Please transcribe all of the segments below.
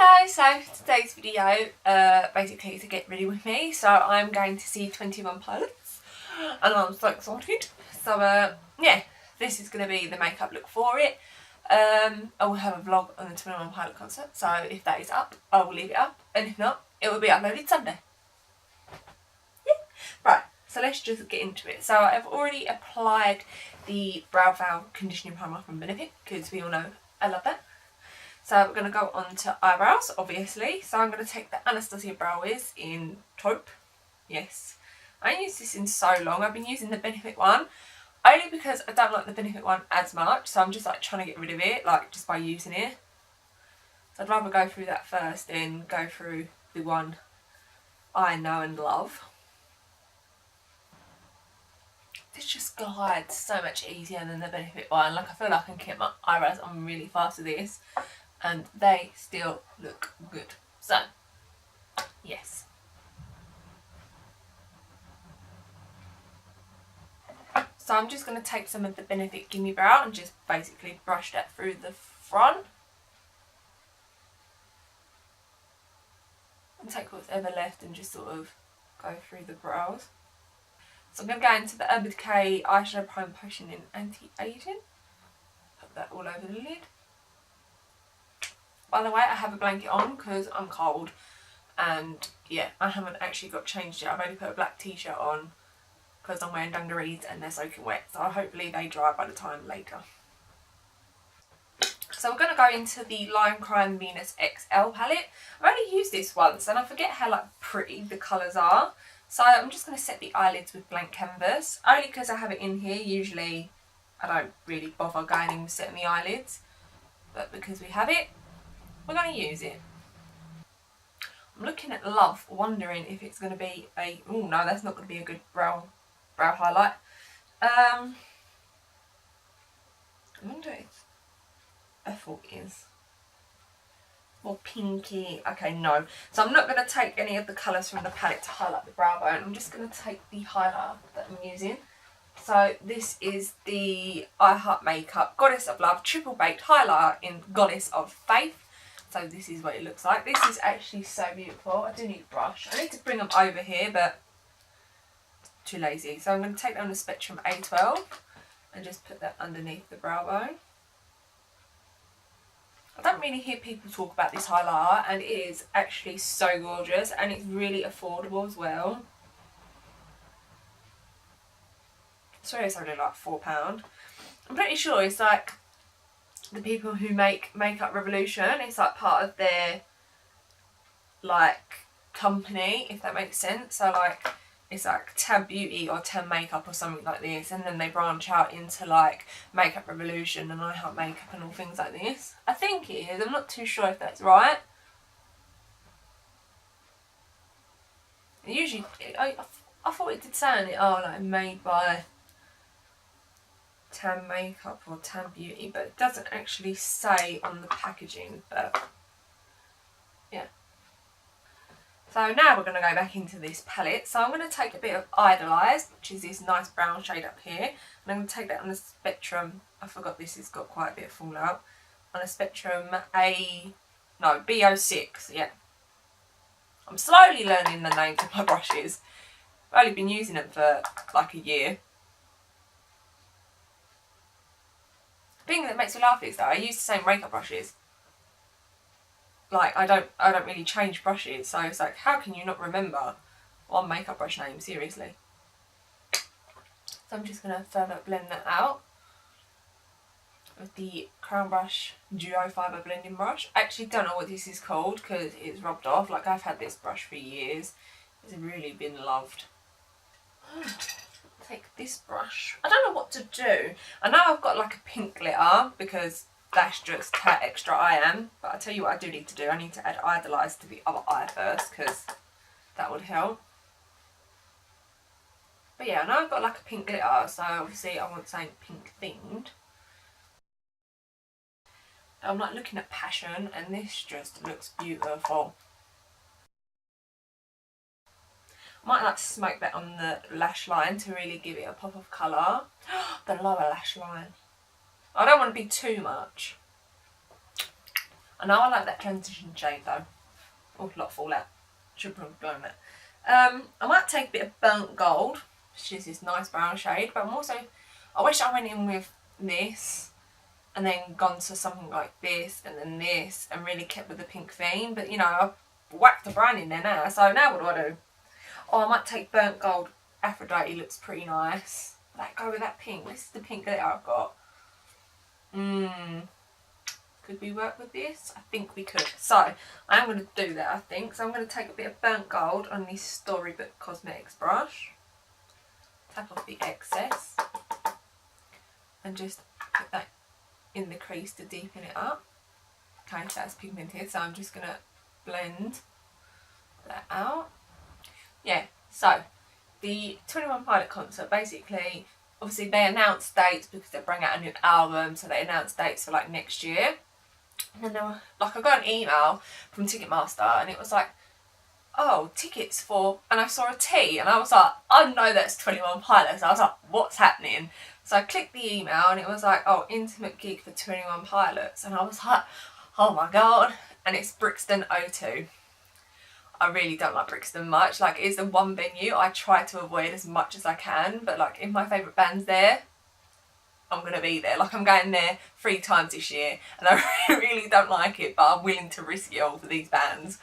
Hello, so today's video basically to get ready with me. So I'm going to see 21 Pilots and I'm so excited. So yeah, this is going to be the makeup look for it. I will have a vlog on the 21 Pilot concert, so if that is up, I will leave it up, and if not, it will be uploaded Sunday. Yeah. Right, so let's just get into it. So I've already applied the Browvo conditioning primer from Benefit, because we all know I love that. So we're going to go on to eyebrows, obviously. So I'm going to take the Anastasia Brow Wiz in taupe. Yes. I ain't used this in so long. I've been using the Benefit one. Only because I don't like the Benefit one as much. So I'm just like trying to get rid of it, like just by using it. So I'd rather go through that first than go through the one I know and love. This just glides so much easier than the Benefit one. Like I feel like I can keep my eyebrows on really fast with this. And they still look good. So, yes. So I'm just going to take some of the Benefit Gimme Brow and just basically brush that through the front. And take what's ever left and just sort of go through the brows. So I'm going to go into the Urban Decay Eyeshadow Prime Potion in Anti-Aging. Put that all over the lid. By the way, I have a blanket on because I'm cold, and yeah, I haven't actually got changed yet. I've only put a black t-shirt on because I'm wearing dungarees and they're soaking wet, so hopefully they dry by the time later. So we're going to go into the Lime Crime Venus XL palette. I've only used this once and I forget how like pretty the colours are. So I'm just going to set the eyelids with blank canvas, only because I have it in here. Usually I don't really bother going in with setting the eyelids, but because we have it, we're going to use it. I'm looking at Love, wondering if it's going to be a... Oh no, that's not going to be a good brow highlight. I wonder if Ethel is more pinky. Okay, no. So I'm not going to take any of the colours from the palette to highlight the brow bone. I'm just going to take the highlighter that I'm using. So this is the I Heart Makeup Goddess of Love Triple Baked Highlighter in Goddess of Faith. So this is what it looks like. This is actually so beautiful. I do need a brush. I need to bring them over here, but too lazy. So I'm going to take down the Spectrum A12 and just put that underneath the brow bone. I don't really hear people talk about this highlighter, and it is actually so gorgeous, and it's really affordable as well. Sorry, it's only like £4. I'm pretty sure it's like the people who make Makeup Revolution, it's like part of their like company, if that makes sense. So like it's like Tab Beauty or Tab Makeup or something like this, and then they branch out into like Makeup Revolution and I Heart Makeup and all things like this. I think it is. I'm not too sure if that's right. Usually I thought it did say on it, oh, like made by Tan Makeup or Tan Beauty, but it doesn't actually say on the packaging. But yeah. So now we're going to go back into this palette. So I'm going to take a bit of Idolized, which is this nice brown shade up here, and I'm going to take that on the Spectrum. I forgot this has got quite a bit of fallout. On a Spectrum B06. Yeah. I'm slowly learning the names of my brushes. I've only been using them for like a year. The thing that makes me laugh is that I use the same makeup brushes. Like I don't really change brushes, so it's like, how can you not remember one makeup brush name? Seriously. So I'm just gonna further blend that out with the Crown Brush Duo Fibre Blending Brush. I actually don't know what this is called because it's rubbed off. Like I've had this brush for years. It's really been loved. Take this brush. I don't know what to do. I know I've got like a pink glitter because that's just how extra I am. But I'll tell you what I do need to do. I need to add Idolize to the other eye first because that would help. But yeah, I know I've got like a pink glitter, so obviously I want something pink themed. I'm like looking at Passion and this just looks beautiful. I might like to smoke that on the lash line to really give it a pop of colour. The lower lash line. I don't want to be too much. I know I like that transition shade though. Oh, a lot of fallout. Should probably blow that. I might take a bit of burnt gold, which is this nice brown shade, but I wish I went in with this and then gone to something like this and then this and really kept with the pink theme, but you know, I've whacked the brown in there now, so now what do? Oh, I might take burnt gold. Aphrodite looks pretty nice. That go with that pink. This is the pink glitter I've got. Could we work with this? I think we could. So, I am going to do that, I think. So, I'm going to take a bit of burnt gold on this Storybook Cosmetics brush. Tap off the excess. And just put that in the crease to deepen it up. Okay, that's pigmented. So, I'm just going to blend that out. Yeah, so, the 21 Pilot concert, basically, obviously they announced dates because they bring out a new album. So, they announced dates for like next year. And then like I got an email from Ticketmaster and it was like, oh, tickets for, and I saw a T and I was like, I know that's 21 Pilots. I was like, what's happening? So I clicked the email and it was like, oh, intimate gig for 21 Pilots. And I was like, oh my god. And it's Brixton O2. I really don't like Brixton much. Like, it's the one venue I try to avoid as much as I can. But like, if my favourite band's there, I'm going to be there. Like, I'm going there 3 times this year and I really don't like it, but I'm willing to risk it all for these bands.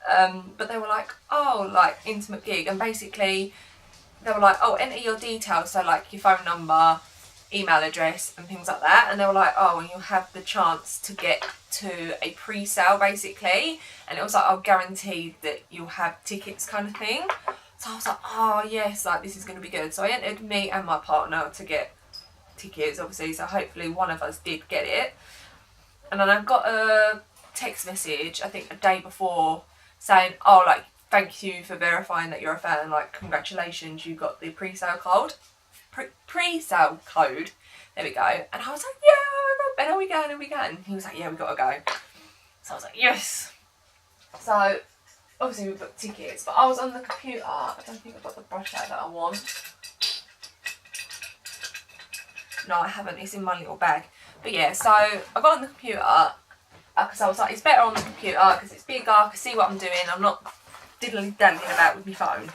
But they were like, oh, like, intimate gig, and basically they were like, oh, enter your details, so like your phone number, email address and things like that, and they were like, oh, and you'll have the chance to get to a pre-sale basically, and it was like, I'll guarantee that you'll have tickets kind of thing. So I was like, oh yes, like this is going to be good. So I entered me and my partner to get tickets, obviously, so hopefully one of us did get it. And then I got a text message, I think a day before, saying, oh, like, thank you for verifying that you're a fan, like, congratulations, you got the pre-sale code. Pre-sale code, there we go. And I was like, yeah, and are we going, are we going? He was like, yeah, we gotta go. So I was like, yes. So obviously we booked tickets, but I was on the computer. I don't think I've got the brush out that I want. No, I haven't. It's in my little bag. But yeah, so I got on the computer because I was like, it's better on the computer because it's bigger. I can see what I'm doing. I'm not diddly-dallying about with my phone.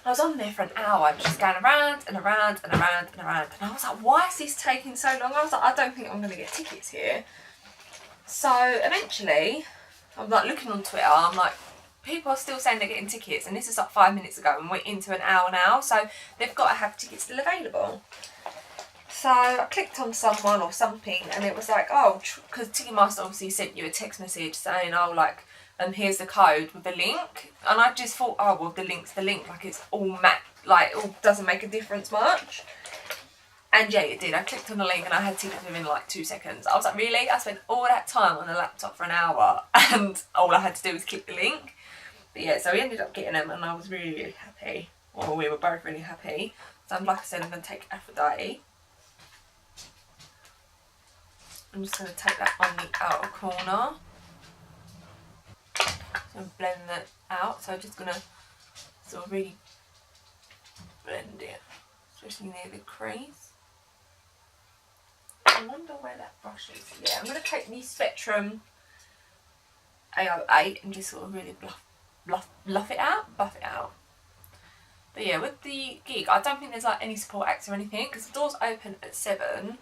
I was on there for an hour, just going around and around and around and around. And I was like, why is this taking so long? I was like, I don't think I'm going to get tickets here. So eventually, I'm like looking on Twitter. I'm like, people are still saying they're getting tickets. And this is like 5 minutes ago and we're into an hour now. So they've got to have tickets still available. So I clicked on someone or something and it was like, oh, because Ticketmaster obviously sent you a text message saying, oh, like, here's the code with the link. And I just thought, oh, well, the link's the link. Like, it's all like, it all doesn't make a difference much. And yeah, it did. I clicked on the link and I had tickets within like 2 seconds. I was like, really? I spent all that time on the laptop for an hour and all I had to do was click the link. But yeah, so we ended up getting them and I was really, really happy. Well, we were both really happy. So like I said, I'm going to take Aphrodite. I'm just going to take that on the outer corner. So blend that out. So I'm just going to sort of really blend it, especially near the crease. I wonder where that brush is. Yeah, I'm going to take the Spectrum A08 and just sort of really buff it out. But yeah, with the gig, I don't think there's like any support acts or anything because the doors open at 7.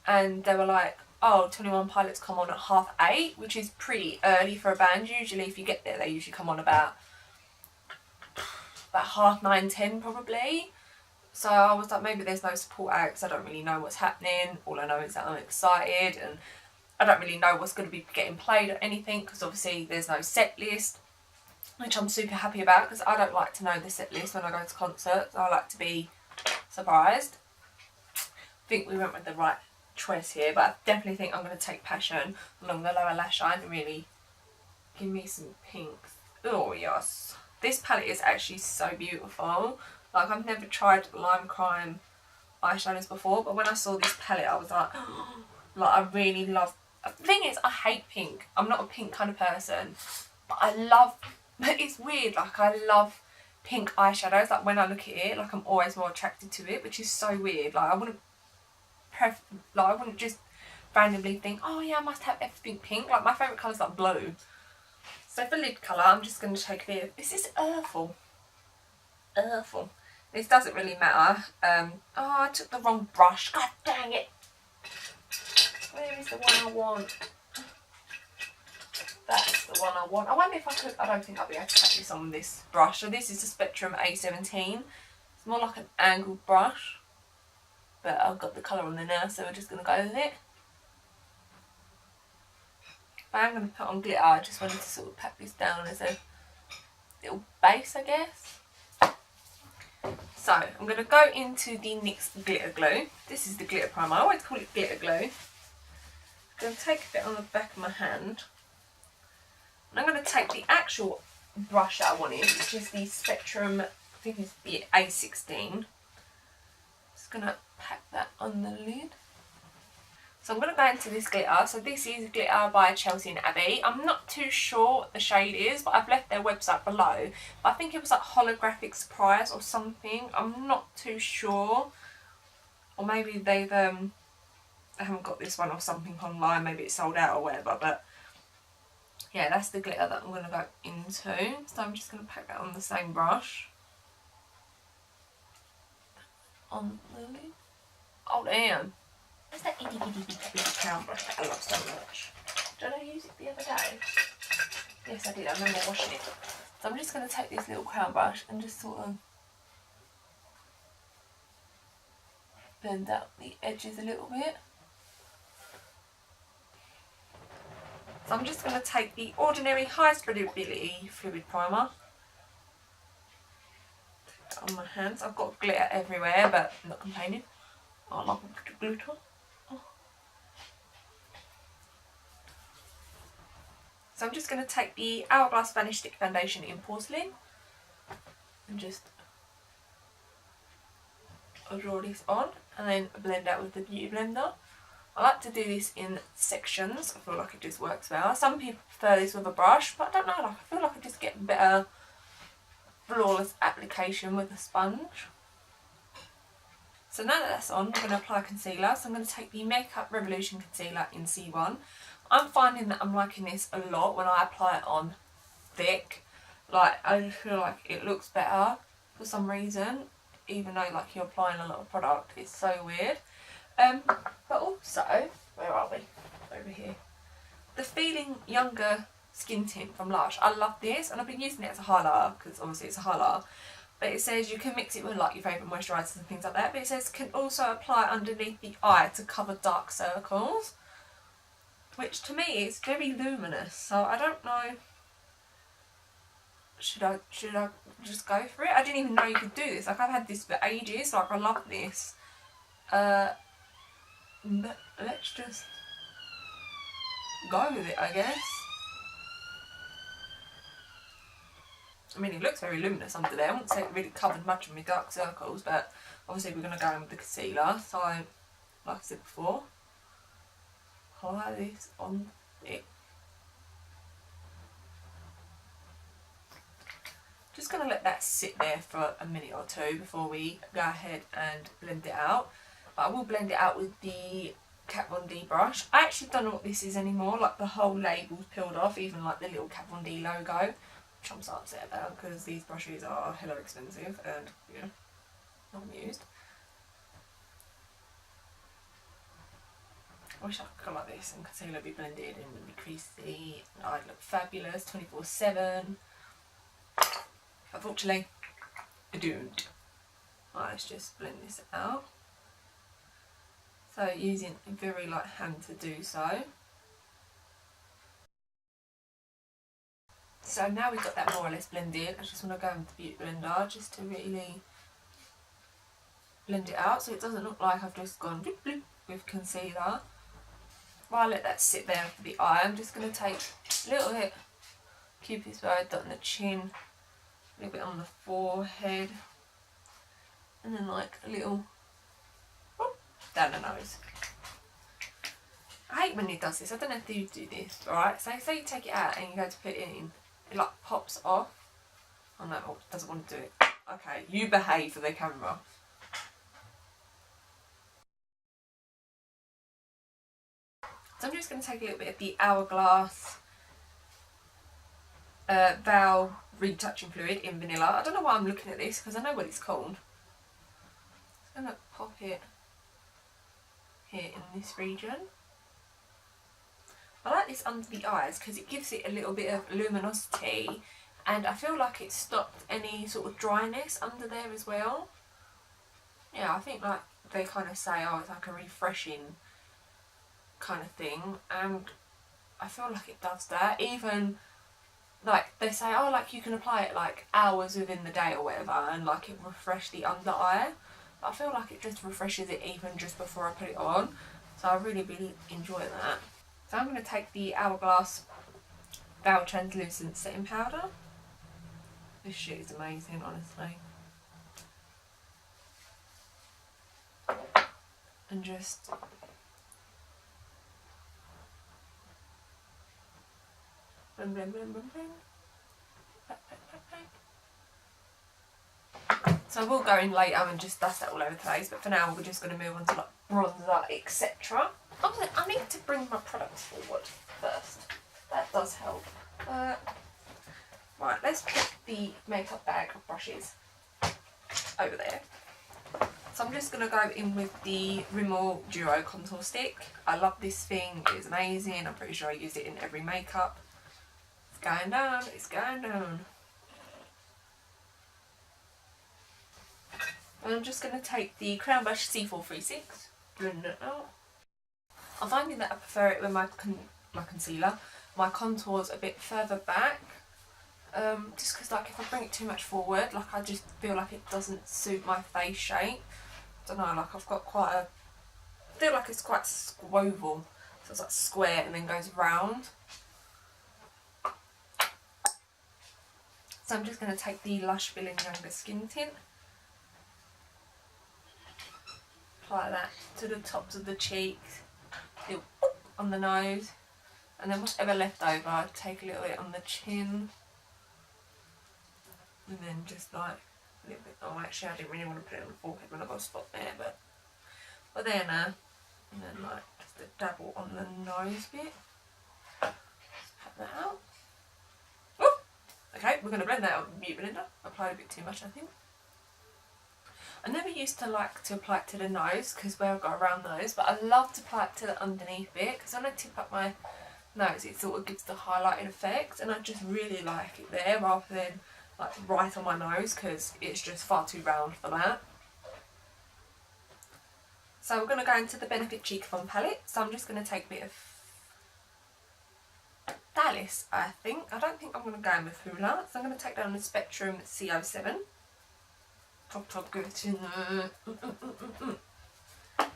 And they were like, oh, 21 Pilots come on at 8:30, which is pretty early for a band. Usually if you get there, they usually come on about 9:30, 10 probably. So I was like, maybe there's no support acts. I don't really know what's happening. All I know is that I'm excited and I don't really know what's going to be getting played or anything because obviously there's no set list, which I'm super happy about because I don't like to know the set list when I go to concerts. I like to be surprised. I think we went with the right choice here, but I definitely think I'm going to take Passion along the lower lash line and really give me some pinks. Oh yes, this palette is actually so beautiful. Like, I've never tried Lime Crime eyeshadows before, but when I saw this palette I was like, oh, like I really love. The thing is, I hate pink. I'm not a pink kind of person, but I love, but it's weird, like I love pink eyeshadows. Like when I look at it, like I'm always more attracted to it, which is so weird. Like I wouldn't just randomly think, oh yeah, I must have everything pink. Like my favourite colour is like blue. So for lid colour, I'm just going to take this is Earthful. Earthful. This doesn't really matter. Oh, I took the wrong brush. God dang it. Where is the one I want? That's the one I want. I wonder if I could. I don't think I'll be able to take this on this brush. So this is the Spectrum A17. It's more like an angled brush. But I've got the colour on there now, so we're just going to go with it. I am going to put on glitter. I just wanted to sort of pat this down as a little base, I guess. So I'm going to go into the NYX Glitter Glue. This is the glitter primer. I always call it glitter glue. I'm going to take a bit on the back of my hand. And I'm going to take the actual brush that I wanted, which is the Spectrum, I think it's the A16. Just going to pack that on the lid. So I'm going to go into this glitter. So this is glitter by Chelsea and Abby. I'm not too sure what the shade is, but I've left their website below. But I think it was like Holographic Surprise or something. I'm not too sure. Or maybe they haven't got this one or something online. Maybe it's sold out or whatever. But yeah, that's the glitter that I'm going to go into. So I'm just going to pack that on the same brush. On the lid. Oh damn. Where's that itty bitty crown brush that I love so much? Did I use it the other day? Yes, I did. I remember washing it. So I'm just going to take this little crown brush and just sort of blend out the edges a little bit. So I'm just going to take the Ordinary High-Spreadability Fluid Primer. Take that on my hands. I've got glitter everywhere, but I'm not complaining. I love glitter. So I'm just going to take the Hourglass Vanish Stick Foundation in Porcelain and just draw this on and then blend out with the Beauty Blender. I like to do this in sections. I feel like it just works well. Some people prefer this with a brush, but I don't know, like, I feel like I just get better flawless application with a sponge. So now that that's on, I'm going to apply concealer. So I'm going to take the Makeup Revolution Concealer in C1. I'm finding that I'm liking this a lot when I apply it on thick. Like, I just feel like it looks better for some reason, even though like you're applying a lot of product. It's so weird. But also, where are we? Over here. The Feeling Younger Skin Tint from Lush. I love this, and I've been using it as a highlighter because obviously it's a highlighter. But it says you can mix it with like your favourite moisturisers and things like that. But it says can also apply underneath the eye to cover dark circles. Which to me is very luminous, so I don't know. Should I just go for it? I didn't even know you could do this. Like, I've had this for ages. Like, I love this. But let's just go with it, I guess. I mean, it looks very luminous under there. I wouldn't say it really covered much of my dark circles, but obviously we're going to go in with the concealer. So, like I said before, apply this on it. Just going to let that sit there for a minute or two before we go ahead and blend it out. But I will blend it out with the Kat Von D brush. I actually don't know what this is anymore. Like, the whole label's peeled off, even like the little Kat Von D logo, which I'm so upset about because these brushes are hella expensive and, you know, not used. I wish I could go like this and concealer be blended and would be creasy and I'd look fabulous 24/7. Unfortunately, I don't. Right, let's just blend this out. So using a very light hand to do so. So now we've got that more or less blended, I just want to go with the Beauty Blender just to really blend it out so it doesn't look like I've just gone bloop bloop with concealer. While I let that sit there for the eye, I'm just going to take a little bit Cupid's bow, dot on the chin, a little bit on the forehead, and then like a little whoop, down the nose. I hate when it does this. I don't know if you do this, alright? So say you take it out and you go to put it in, it like pops off. Oh no, it doesn't want to do it. Okay, you behave for the camera. So I'm just going to take a little bit of the Hourglass Val Retouching Fluid in Vanilla. I don't know why I'm looking at this because I know what it's called. I'm going to pop it here in this region. I like this under the eyes because it gives it a little bit of luminosity, and I feel like it stopped any sort of dryness under there as well. Yeah, I think like they kind of say, oh, it's like a refreshing kind of thing, and I feel like it does that. Even like they say, oh, like you can apply it like hours within the day or whatever, and like it refresh the under eye. But I feel like it just refreshes it even just before I put it on, so I really enjoy that. So I'm going to take the Hourglass Val Translucent Setting Powder. This shit is amazing, honestly. And just blend, blend, blend, blend, blend. So I will go in later and just dust that all over the place, but for now we're just going to move on to like bronzer, etc. I need to bring my products forward first. That does help. Right, let's put the makeup bag of brushes over there. So I'm just going to go in with the Rimmel Duo Contour Stick. I love this thing, it is amazing. I'm pretty sure I use it in every makeup. It's going down, it's going down. And I'm just going to take the Crown Brush C436, blend it out. I'm finding that I prefer it with my concealer. My contour's a bit further back. Just because like if I bring it too much forward, like I just feel like it doesn't suit my face shape. I don't know, like I've got quite a, I feel like it's quite squoval. So it's like square and then goes round. So I'm just going to take the Lush Fill in Younger Skin Tint. Apply that to the tops of the cheeks. Do on the nose. And then whatever left over, take a little bit on the chin. And then just like a little bit, oh actually I didn't really want to put it on the forehead when I got a spot there, but there now. And then like just a dabble on the nose bit. Just pat that out. Oh! Okay, we're going to blend that out with the Beauty Blender. I applied a bit too much I think. I never used to like to apply it to the nose because where I've got a round nose, but I love to apply it to the underneath bit because when I tip up my nose it sort of gives the highlighting effect, and I just really like it there rather than like right on my nose because it's just far too round for that. So we're going to go into the Benefit Cheek Fond palette. So I'm just going to take a bit of Dallas, I think. I don't think I'm going to go in with Hoola, so I'm going to take down the Spectrum CO7. Top, give it in there.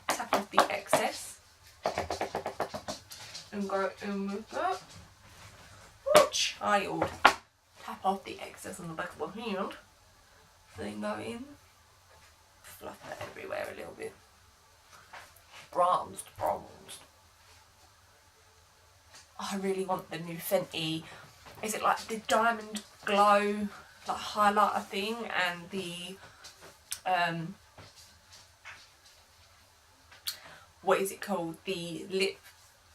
Tap off the excess. And go in with that. Child. Tap off the excess on the back of my hand. Then go in. Fluff that everywhere a little bit. Bronzed. I really want the new Fenty. Is it like the Diamond Glow like highlighter thing, and the what is it called? The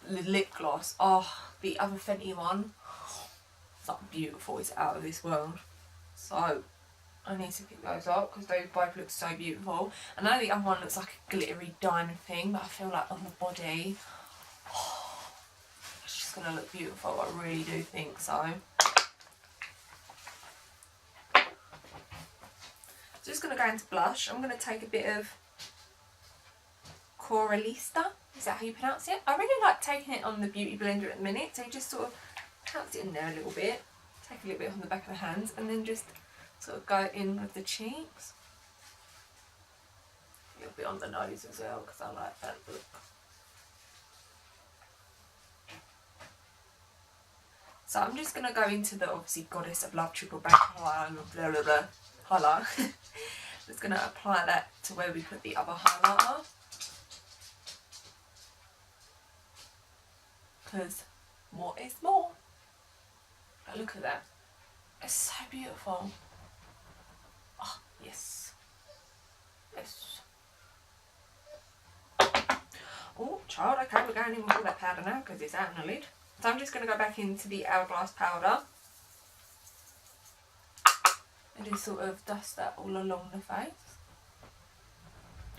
lip gloss. Oh, the other Fenty one. It's like beautiful. It's out of this world. So I need to pick those up because they both look so beautiful. I know the other one looks like a glittery diamond thing, but I feel like on the body, oh, it's just going to look beautiful. I really do think so. Just going to go into blush. I'm going to take a bit of Coralista. Is that how you pronounce it? I really like taking it on the Beauty Blender at the minute. So you just sort of pounce it in there a little bit. Take a little bit on the back of the hands and then just sort of go in with the cheeks. A little bit on the nose as well because I like that look. So I'm just going to go into the obviously Goddess of Love Triple Back highlight. Just going to apply that to where we put the other highlighter. Because more is more. But look at that. It's so beautiful. Oh, yes. Yes. Oh, child, okay, we're going in with all that powder now because it's out in the lid. So I'm just going to go back into the Hourglass powder and just sort of dust that all along the face.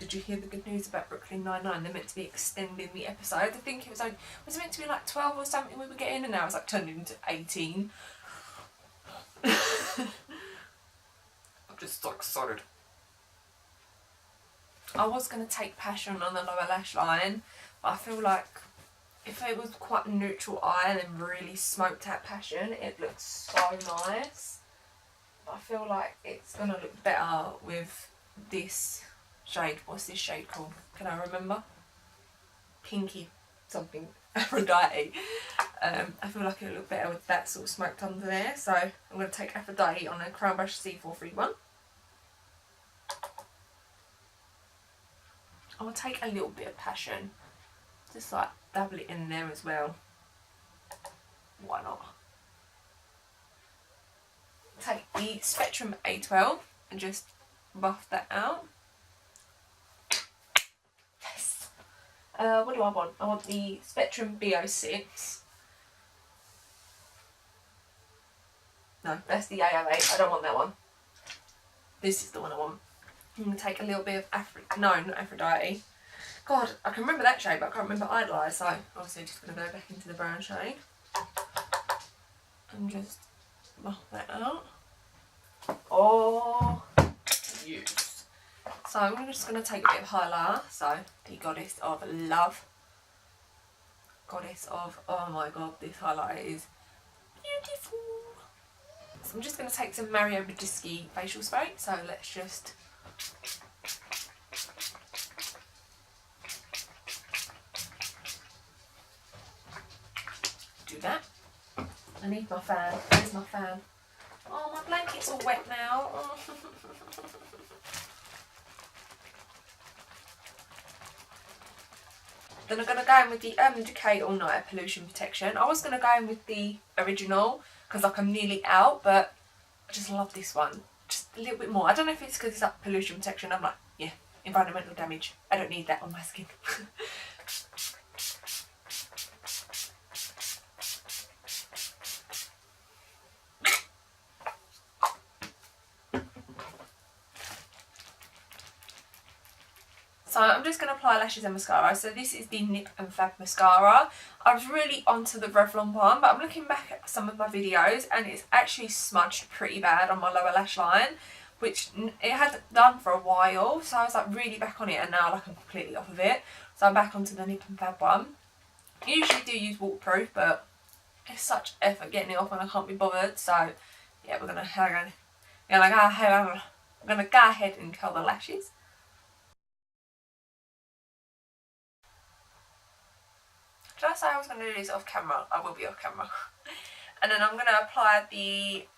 Did you hear the good news about Brooklyn Nine-Nine? They're meant to be extending the episode. I think it was like, was it meant to be like 12 or something we were getting, and now it's like turned into 18. I'm just so excited. I was going to take Passion on the lower lash line, but I feel like if it was quite a neutral eye and then really smoked out Passion, it looks so nice. But I feel like it's going to look better with this shade. What's this shade called? Can I remember? Pinky something. Aphrodite. I feel like it'll look better with that sort of smoked under there. So I'm going to take Aphrodite on a Crown Brush C431. I'll take a little bit of Passion. Just like dabble it in there as well. Why not? Take the Spectrum A12 and just buff that out. Yes. What do I want? I want the Spectrum B06. No, that's the A08. I don't want that one. This is the one I want. I'm going to take a little bit of not Aphrodite. God, I can remember that shade, but I can't remember Eyelure, so obviously just going to go back into the brown shade. And just buff that out. Oh, yes. So I'm just going to take a bit of Highliner, so the Goddess of Love. Goddess of, oh my god, this highlighter is beautiful. So I'm just going to take some Mario Badescu facial spray, so let's just do that. I need my fan. Where's my fan? Oh, my blanket's all wet now. Oh. Then I'm going to go in with the Decay All Night Pollution Protection. I was going to go in with the original because like I'm nearly out, but I just love this one. Just a little bit more. I don't know if it's because it's like pollution protection. I'm like, yeah, environmental damage. I don't need that on my skin. So I'm just going to apply lashes and mascara. So this is the NYX and Fab Mascara. I was really onto the Revlon one, but I'm looking back at some of my videos and it's actually smudged pretty bad on my lower lash line, which it hadn't done for a while. So I was like really back on it, and now like I'm completely off of it. So I'm back onto the NYX and Fab one. I usually do use waterproof, but it's such effort getting it off and I can't be bothered. So yeah, we're going to go ahead and curl the lashes. Did I say I was going to do this off camera? I will be off camera. And then I'm going to apply the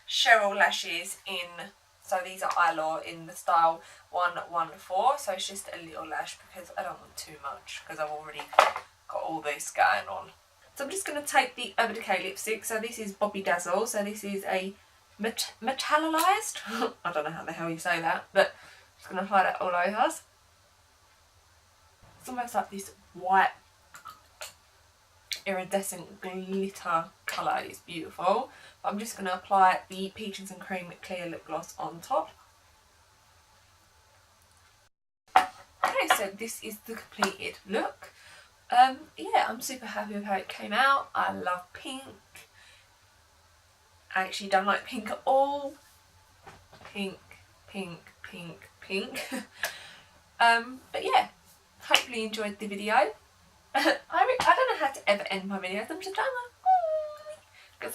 Cheryl lashes in, so these are Eylure in the style 114. So it's just a little lash because I don't want too much because I've already got all this going on. So I'm just going to take the Urban Decay lipstick. So this is Bobby Dazzle. So this is a metallized. I don't know how the hell you say that, but I'm just going to apply that all over. It's almost like this white iridescent glitter colour. Is beautiful. But I'm just going to apply the Peaches and Cream clear lip gloss on top. Okay, so this is the completed look. Yeah, I'm super happy with how it came out. I love pink. I actually don't like pink at all. Pink, pink, pink, pink. But yeah, hopefully you enjoyed the video. I don't know how to ever end my videos. I'm just like, because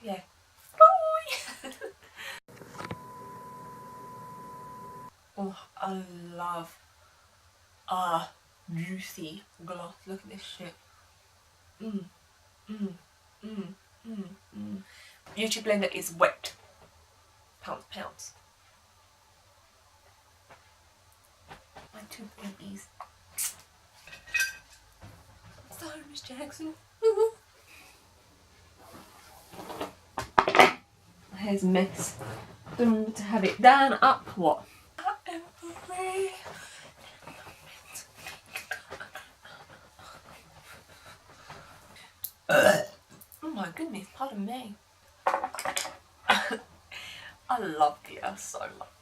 yeah, bye. Oh, I love juicy gloss. Look at this shit. Beauty blender is wet. Pounds. My two babies. Sorry, Miss Jackson. My hair's a mess. Don't remember to have it down, up, what? goodness, pardon me. I love glitter so much.